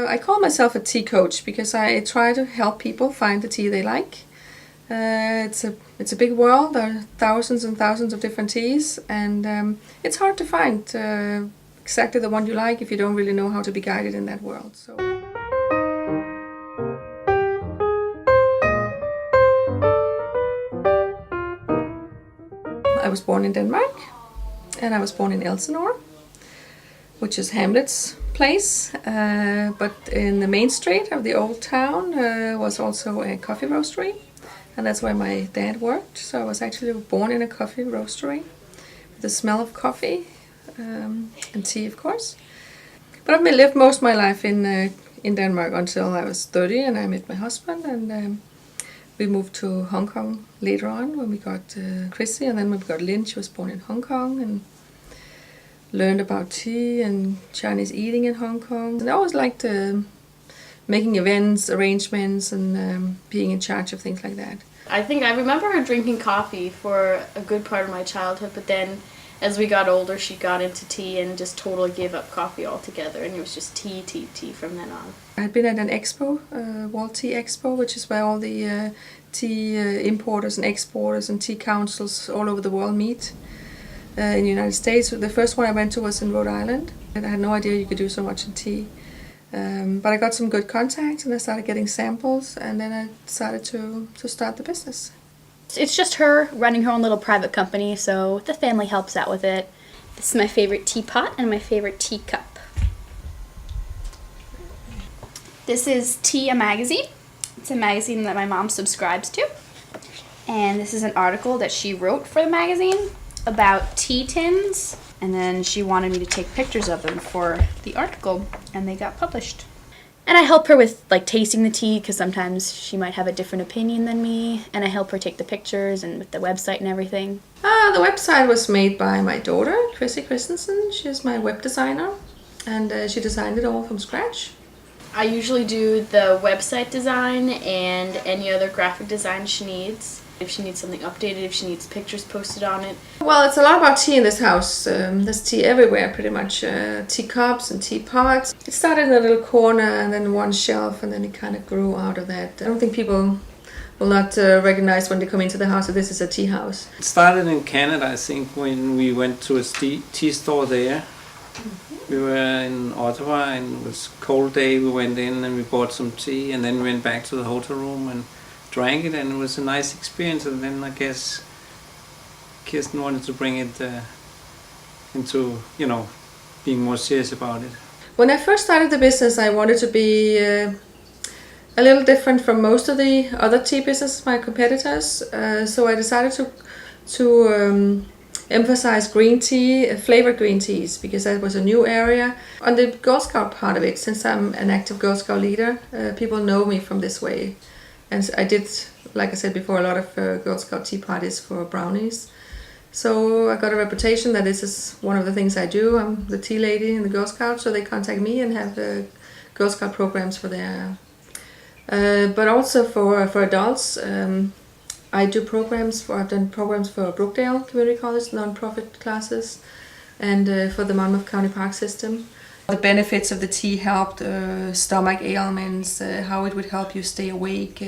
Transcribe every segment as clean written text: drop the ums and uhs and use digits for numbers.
I call myself a tea coach because I try to help people find the tea they like. It's a big world. There are thousands and thousands of different teas, and it's hard to find exactly the one you like if you don't really know how to be guided in that world. So. I was born in Denmark, and I was born in Elsinore, which is Hamlet's place. But in the main street of the old town was also a coffee roastery, and that's where my dad worked. So I was actually born in a coffee roastery, with the smell of coffee and tea, of course. But I've lived most of my life in Denmark until I was 30, and I met my husband, and we moved to Hong Kong later on when we got Chrissy, and then when we got Lynn, she was born in Hong Kong, and learned about tea and Chinese eating in Hong Kong. And I always liked making events, arrangements, and being in charge of things like that. I think I remember her drinking coffee for a good part of my childhood, but then as we got older, she got into tea and just totally gave up coffee altogether, and it was just tea, tea, tea from then on. I had been at an expo, World Tea Expo, which is where all the tea importers and exporters and tea councils all over the world meet in the United States. The first one I went to was in Rhode Island, and I had no idea you could do so much in tea. But I got some good contacts, and I started getting samples, and then I decided to start the business. It's just her running her own little private company, so the family helps out with it. This is my favorite teapot and my favorite teacup. This is Tea, a magazine. It's a magazine that my mom subscribes to. And this is an article that she wrote for the magazine about tea tins. And then she wanted me to take pictures of them for the article, and they got published. And I help her with tasting the tea, because sometimes she might have a different opinion than me, and I help her take the pictures and with the website and everything. The website was made by my daughter, Kristensen. She's my web designer, and she designed it all from scratch. I usually do the website design and any other graphic design she needs. If she needs something updated, if she needs pictures posted on it. Well, it's a lot about tea in this house. There's tea everywhere, pretty much. Teacups and teapots. It started in a little corner and then one shelf, and then it kind of grew out of that. I don't think people will not recognize when they come into the house that this is a tea house. It started in Canada, I think, when we went to a tea store there. We were in Ottawa, and it was a cold day. We went in and we bought some tea, and then we went back to the hotel room and drank it, and it was a nice experience. And then I guess Kirsten wanted to bring it into, being more serious about it. When I first started the business, I wanted to be a little different from most of the other tea businesses, my competitors. So I decided to emphasize green tea, flavored green teas, because that was a new area. On the Girl Scout part of it, since I'm an active Girl Scout leader, people know me from this way. And I did, like I said before, a lot of Girl Scout tea parties for brownies. So I got a reputation that this is one of the things I do. I'm the tea lady in the Girl Scouts, so they contact me and have Girl Scout programs for their... but also for adults, I do I've done programs for Brookdale Community College, non-profit classes, and for the Monmouth County Park System. The benefits of the tea helped stomach ailments, how it would help you stay awake.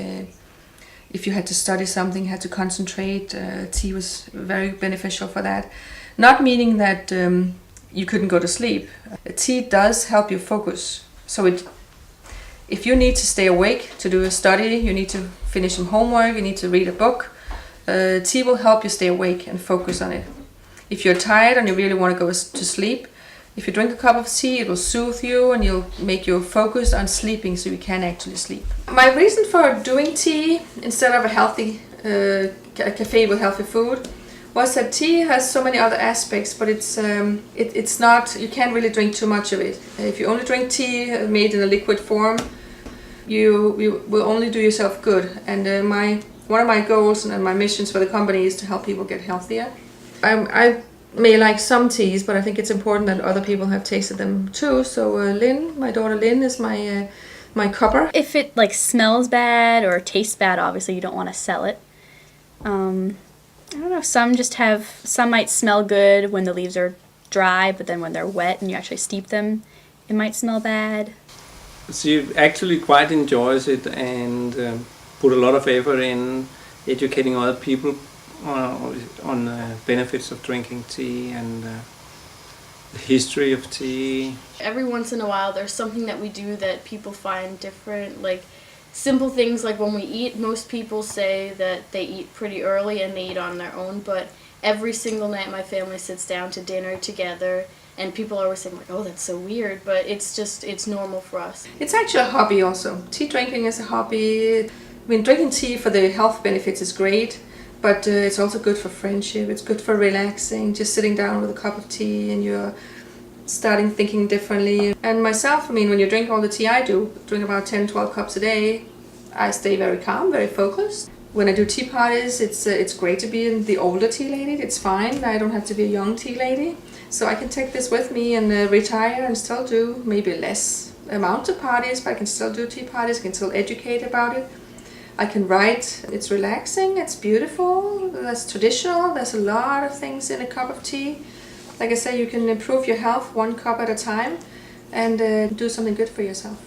If you had to study something, had to concentrate, tea was very beneficial for that. Not meaning that you couldn't go to sleep. Tea does help you focus. So if you need to stay awake to do a study, you need to finish some homework, you need to read a book, tea will help you stay awake and focus on it. If you're tired and you really want to go to sleep, if you drink a cup of tea, it will soothe you and you'll make you focus on sleeping so you can actually sleep. My reason for doing tea instead of a healthy cafe with healthy food was that tea has so many other aspects, but it's not, you can't really drink too much of it. If you only drink tea made in a liquid form, you will only do yourself good. And one of my goals and my missions for the company is to help people get healthier. I may like some teas, but I think it's important that other people have tasted them too. So Lynn, my daughter Lynn, is my cupper. If it smells bad or tastes bad, obviously you don't want to sell it. I don't know, some might smell good when the leaves are dry, but then when they're wet and you actually steep them, it might smell bad. She actually quite enjoys it and put a lot of effort in educating other people on benefits of drinking tea and the history of tea. Every once in a while there's something that we do that people find different, like simple things like when we eat, most people say that they eat pretty early and they eat on their own, but every single night my family sits down to dinner together and people are always saying like, oh, that's so weird, but it's normal for us. It's actually a hobby also. Tea drinking is a hobby. I mean, drinking tea for the health benefits is great, but it's also good for friendship. It's good for relaxing, just sitting down with a cup of tea and you're starting thinking differently. And myself, I mean, when you drink all the tea I do, drink about 10-12 cups a day, I stay very calm, very focused. When I do tea parties, it's great to be the older tea lady. It's fine. I don't have to be a young tea lady. So I can take this with me and retire and still do maybe less amount of parties, but I can still do tea parties, I can still educate about it. I can write, it's relaxing, it's beautiful, that's traditional, there's a lot of things in a cup of tea. Like I say, you can improve your health one cup at a time and do something good for yourself.